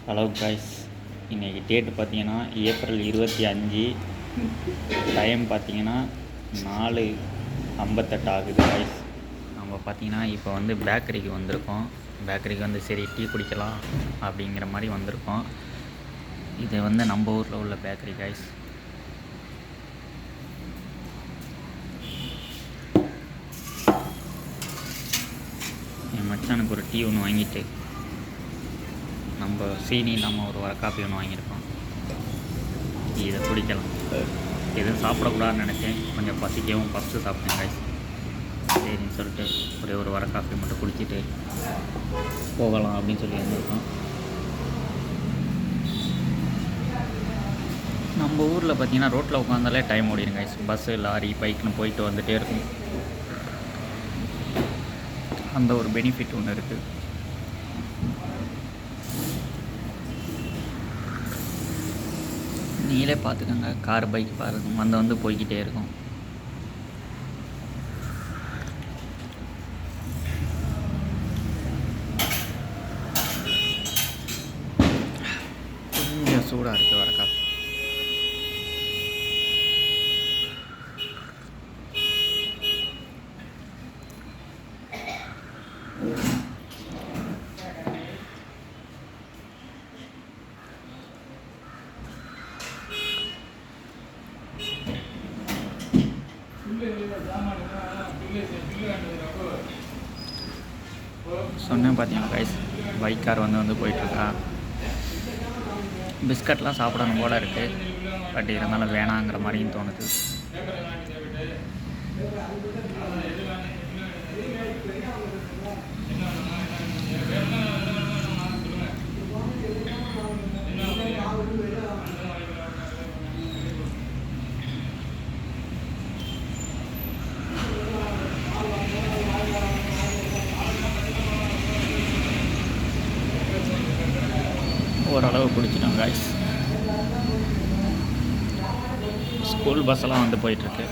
Hello guys, இன்றைக்கி date பார்த்தீங்கன்னா April 25. Time பார்த்தீங்கன்னா 4:58 ஆகுது காய்ஸ். நம்ம பார்த்தீங்கன்னா இப்போ வந்து பேக்கரிக்கு வந்திருக்கோம். பேக்கரிக்கு வந்து சரி டீ குடிக்கலாம் அப்படிங்கிற மாதிரி வந்திருக்கோம். இது வந்து நம்ம ஊரில் உள்ள பேக்கரி காய்ஸ். என் மச்சானுக்கு ஒரு டீ ஒன்று வாங்கிட்டு நம்ம சீனி இல்லாமல் ஒரு வர காப்பி ஒன்று வாங்கியிருக்கோம். இதை குடிக்கலாம். எதுவும் சாப்பிடக்கூடாதுன்னு நினச்சேன், கொஞ்சம் பசிக்கவும் ஃபஸ்ட்டு சாப்பிட்டேன் காய்ஸ். சரின்னு சொல்லிட்டு ஒரே ஒரு வர காஃபி மட்டும் குடிச்சிட்டு போகலாம் அப்படின்னு சொல்லி வந்திருக்கோம். நம்ம ஊரில் பார்த்திங்கன்னா ரோட்டில் உட்காந்தாலே டைம் ஓடிடும் காய்ஸ். பஸ்ஸு லாரி பைக்குன்னு போயிட்டு வந்துகிட்டே இருக்கும். அந்த ஒரு பெனிஃபிட் ஒன்று இருக்குது. நீங்களே பார்த்துக்கோங்க, கார் பைக் பாருங்க வந்து போய்கிட்டே இருக்கும். கொஞ்சம் சூடாக இருக்குது வர காஃபி. சொன்னேன் பார்த்தீங்கன்னா கைஸ், பைக் கார் வந்து போயிட்டுருக்கா. பிஸ்கட்லாம் சாப்பிடணும் போல் இருக்குது, பட் இருந்தாலும் வேணாங்கிற மாதிரியும் தோணுது. ஓரளவு குடிச்சிட்டோம் காய்ஸ். ஸ்கூல் பஸ்ஸெல்லாம் வந்து போயிட்டுருக்கு.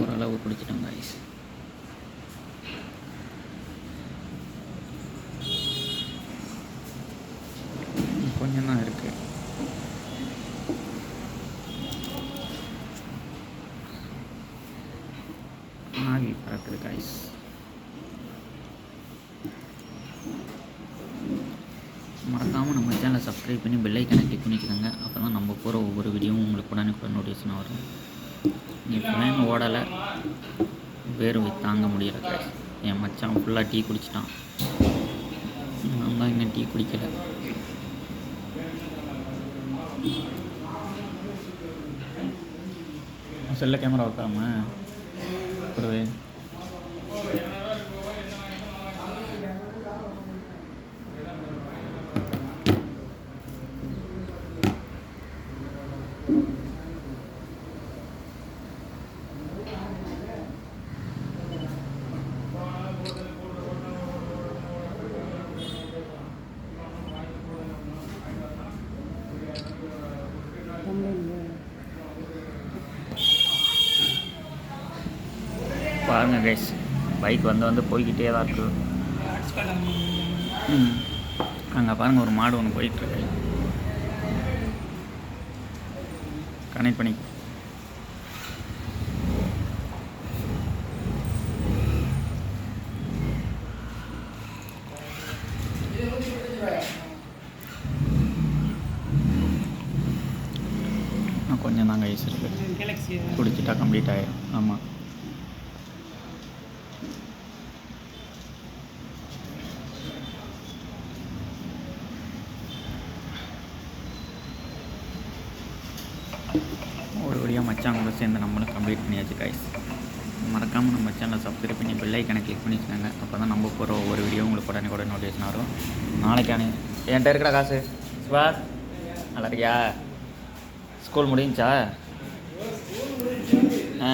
ஓரளவு குடிச்சிட்டோம் காய்ஸ். கொஞ்சம் தான் இருக்குது. ஆவி பறக்குது காய்ஸ். மறக்காமல் நம்ம சேனலை சப்ஸ்கிரைப் பண்ணி பெல் ஐக்கானை கிளிக் பண்ணிக்கோங்க. அப்போ தான் நம்ம போகிற ஒவ்வொரு வீடியோவும் உங்களுக்கு உடனே நோட்டிஃபிகேஷன் வரும். நீ ஃபேன் ஓடலை, வேர்வை தாங்க முடியலை காய்ஸ். என் மச்சான் ஃபுல்லாக டீ குடிச்சிட்டான். நான் தான் இன்னும் டீ குடிக்கலை. செல்ல கேமரா வைக்காம கூடவே பாருங்கள் கைஸ், பைக் வந்து போய்கிட்டே தான் இருக்குது. அங்கே பாருங்கள், ஒரு மாடு ஒன்று போயிட்டுருக்கு. கனெக்ட் பண்ணி கொஞ்சம் தான் கைஸ் இருக்குது. குடிச்சிட்டா கம்ப்ளீட் ஆகிடும். ஆமாம், ஒரு வழியாக மச்சான் கூட சேர்ந்து நம்மளும் கம்ப்ளீட் பண்ணியாச்சு கைஸ். மறக்காமல் நம்ம சேனலை சப்ஸ்கிரைப் பண்ணி பெல் ஐக்கனை கிளிக் பண்ணி வச்சுக்கோங்க. அப்போ தான் நம்ம போகிற ஒவ்வொரு வீடியோ உங்களுக்கு உடனே நோட்டிஃபிகேஷன் வரும். நாளைக்கான என்கிட்ட இருக்கிற காசு சிவா நல்லா இருக்கியா? ஸ்கூல் முடிஞ்சா? ஆ